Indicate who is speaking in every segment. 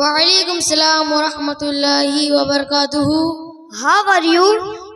Speaker 1: Wa alaikum salam wa rahmatullahi wa barakatuhu.
Speaker 2: How are you?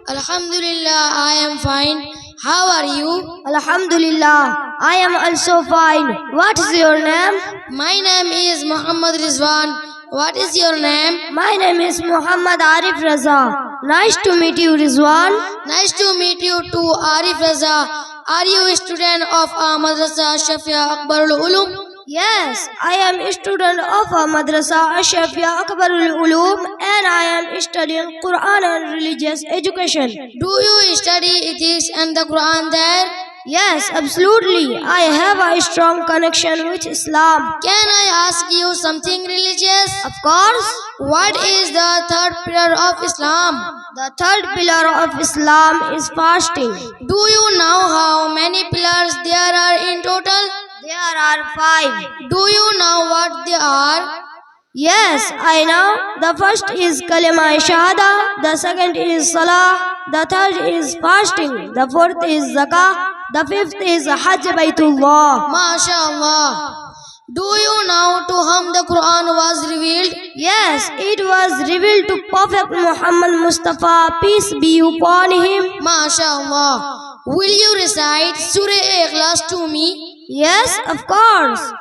Speaker 1: Alhamdulillah, I am fine. How are you?
Speaker 2: Alhamdulillah, I am also fine. What is your name?
Speaker 1: My name is Muhammad Rizwan. What is your name?
Speaker 2: My name is Muhammad Arif Raza. Nice to meet you, Rizwan.
Speaker 1: Nice to meet you too, Arif Raza. Are you a student of Madrasa Shafia Akbarul Ulum?
Speaker 2: Yes, I am a student of Madrasa Shafia Akbarul Ulum and I am studying Quran and religious education.
Speaker 1: Do you study ethics and the Quran there?
Speaker 2: Yes, absolutely. I have a strong connection with Islam.
Speaker 1: Can I ask you something religious?
Speaker 2: Of course.
Speaker 1: What is the third pillar of Islam?
Speaker 2: The third pillar of Islam is fasting.
Speaker 1: Do you know how many pillars there are in total?
Speaker 2: There are 5.
Speaker 1: Do you know what they are?
Speaker 2: Yes, I know. The first is Kalima Shahada, the second is Salah, the third is fasting, the fourth is Zakah, the fifth is Hajj Baitullah.
Speaker 1: MashaAllah. Do you know to whom the Quran was revealed?
Speaker 2: Yes, it was revealed to Prophet Muhammad Mustafa, peace be upon him.
Speaker 1: MashaAllah. Will you recite Surah Ikhlas to me?
Speaker 2: Yes, of course.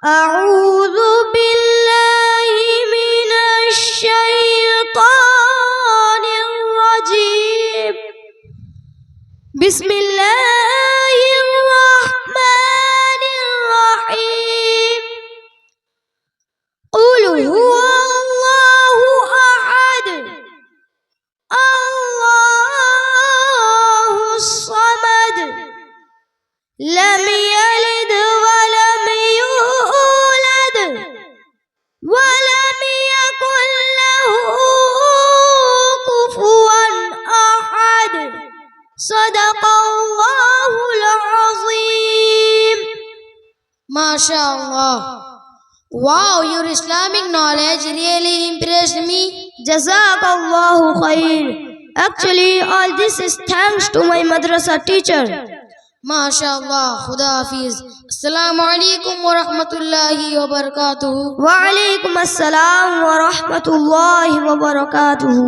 Speaker 2: أعوذ بالله من الشيطان الرجيم بسم الله الرحمن الرحيم قل هو الله أحد الله الصمد لم يلد ولم يولد ولم يكن له كفوا أحد صدق الله العظيم.
Speaker 1: MashaAllah. Wow, your Islamic knowledge really impressed me.
Speaker 2: Jazakallahu khair. Actually, all this is thanks to my madrasa teacher.
Speaker 1: MashaAllah. Khuda Hafiz. Assalamu alaikum wa rahmatullahi wa barakatuhu.
Speaker 2: Wa alaikum assalam wa rahmatullahi wa barakatuhu.